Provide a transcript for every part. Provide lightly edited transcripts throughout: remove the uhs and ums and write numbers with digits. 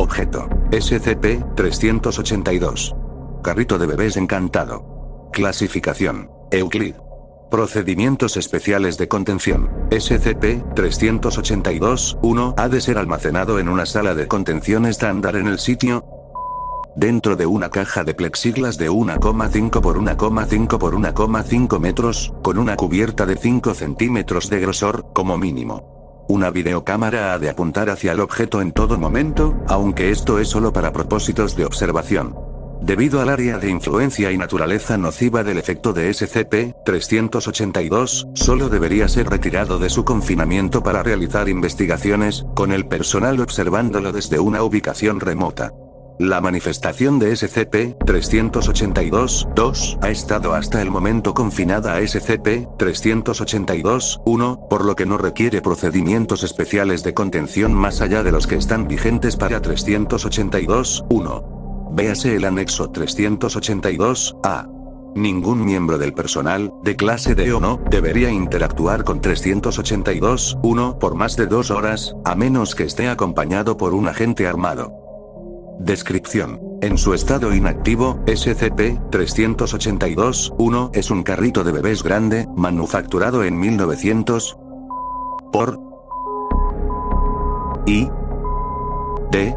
objeto. SCP-382. Carrito de bebés encantado. Clasificación: Euclid. Procedimientos especiales de contención. SCP-382-1 ha de ser almacenado en una sala de contención estándar en el sitio, dentro de una caja de plexiglas de 1,5 por 1,5 por 1,5 metros, con una cubierta de 5 centímetros de grosor, como mínimo. Una videocámara ha de apuntar hacia el objeto en todo momento, aunque esto es solo para propósitos de observación. Debido al área de influencia y naturaleza nociva del efecto de SCP-382, solo debería ser retirado de su confinamiento para realizar investigaciones, con el personal observándolo desde una ubicación remota. La manifestación de SCP-382-2 ha estado hasta el momento confinada a SCP-382-1, por lo que no requiere procedimientos especiales de contención más allá de los que están vigentes para 382-1. Véase el anexo 382-A. Ningún miembro del personal, de clase D o no, debería interactuar con 382-1 por más de 2 horas, a menos que esté acompañado por un agente armado. Descripción: en su estado inactivo, SCP-382-1 es un carrito de bebés grande, manufacturado en 1900 por I.D.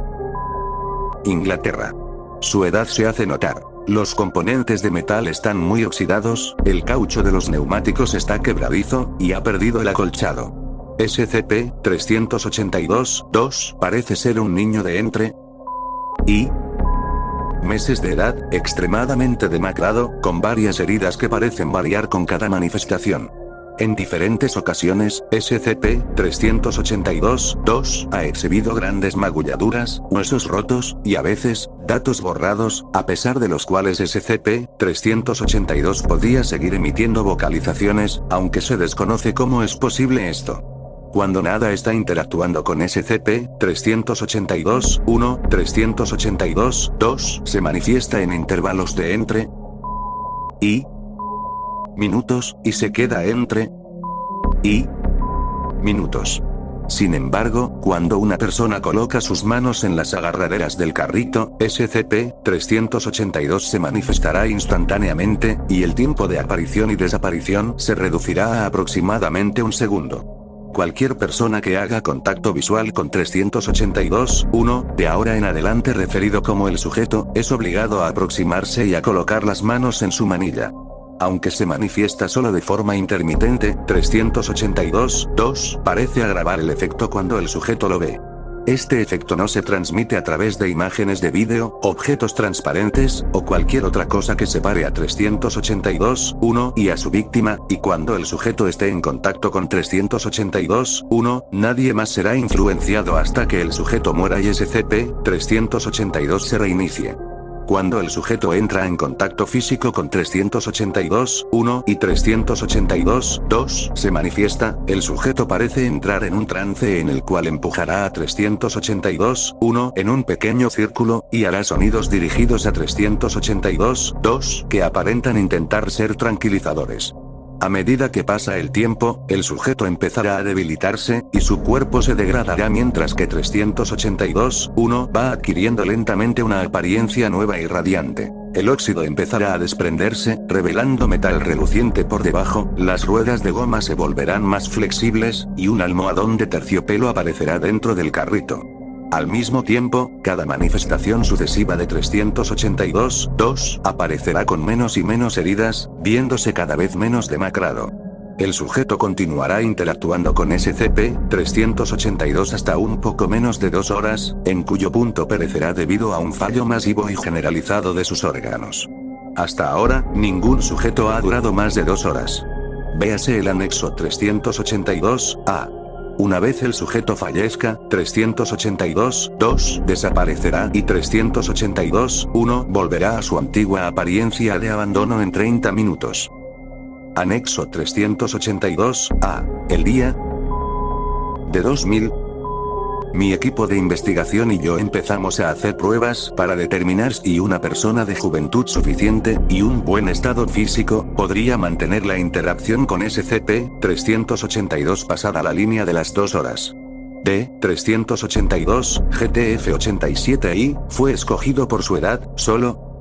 Inglaterra. Su edad se hace notar. Los componentes de metal están muy oxidados, el caucho de los neumáticos está quebradizo, y ha perdido el acolchado. SCP-382-2 parece ser un niño de entre meses de edad, extremadamente demacrado, con varias heridas que parecen variar con cada manifestación. En diferentes ocasiones, SCP-382-2 ha exhibido grandes magulladuras, huesos rotos, y a veces, datos borrados, a pesar de los cuales SCP-382 podía seguir emitiendo vocalizaciones, aunque se desconoce cómo es posible esto. Cuando nada está interactuando con SCP-382-1, 382-2 se manifiesta en intervalos de entre minutos, y se queda entre minutos. Sin embargo, cuando una persona coloca sus manos en las agarraderas del carrito, SCP-382 se manifestará instantáneamente, y el tiempo de aparición y desaparición se reducirá a aproximadamente un segundo. Cualquier persona que haga contacto visual con 382-1, de ahora en adelante referido como el sujeto, es obligado a aproximarse y a colocar las manos en su manilla. Aunque se manifiesta solo de forma intermitente, 382-2 parece agravar el efecto cuando el sujeto lo ve. Este efecto no se transmite a través de imágenes de vídeo, objetos transparentes, o cualquier otra cosa que separe a 382-1 y a su víctima, y cuando el sujeto esté en contacto con 382-1, nadie más será influenciado hasta que el sujeto muera y SCP-382 se reinicie. Cuando el sujeto entra en contacto físico con 382-1 y 382-2 se manifiesta, el sujeto parece entrar en un trance en el cual empujará a 382-1 en un pequeño círculo, y hará sonidos dirigidos a 382-2 que aparentan intentar ser tranquilizadores. A medida que pasa el tiempo, el sujeto empezará a debilitarse, y su cuerpo se degradará mientras que 382-1 va adquiriendo lentamente una apariencia nueva y radiante. El óxido empezará a desprenderse, revelando metal reluciente por debajo, las ruedas de goma se volverán más flexibles, y un almohadón de terciopelo aparecerá dentro del carrito. Al mismo tiempo, cada manifestación sucesiva de 382-2 aparecerá con menos y menos heridas, viéndose cada vez menos demacrado. El sujeto continuará interactuando con SCP-382 hasta un poco menos de 2 horas, en cuyo punto perecerá debido a un fallo masivo y generalizado de sus órganos. Hasta ahora, ningún sujeto ha durado más de 2 horas. Véase el anexo 382-A. Una vez el sujeto fallezca, 382-2 desaparecerá y 382-1 volverá a su antigua apariencia de abandono en 30 minutos. Anexo 382-A. El día de 2000. Mi equipo de investigación y yo empezamos a hacer pruebas para determinar si una persona de juventud suficiente y un buen estado físico podría mantener la interacción con SCP-382 pasada la línea de las 2 horas. D382, GTF87i, fue escogido por su edad, solo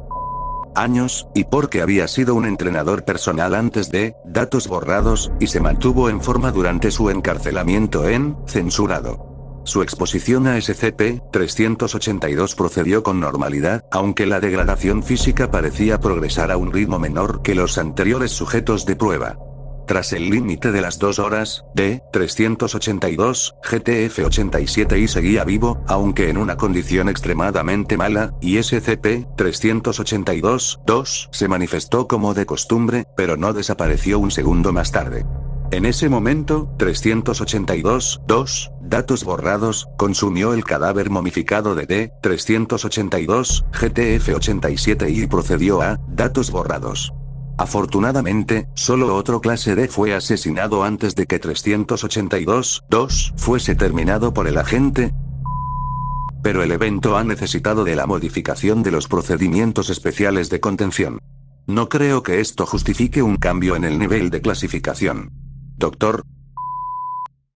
años, y porque había sido un entrenador personal antes de datos borrados, y se mantuvo en forma durante su encarcelamiento en censurado. Su exposición a SCP-382 procedió con normalidad, aunque la degradación física parecía progresar a un ritmo menor que los anteriores sujetos de prueba. Tras el límite de las 2 horas, D382, GTF87i seguía vivo, aunque en una condición extremadamente mala, y SCP-382-2 se manifestó como de costumbre, pero no desapareció un segundo más tarde. En ese momento, 382-2, datos borrados, consumió el cadáver momificado de D382, GTF87i y procedió a datos borrados. Afortunadamente, solo otro clase D fue asesinado antes de que 382-2 fuese terminado por el agente. Pero el evento ha necesitado de la modificación de los procedimientos especiales de contención. No creo que esto justifique un cambio en el nivel de clasificación. Doctor,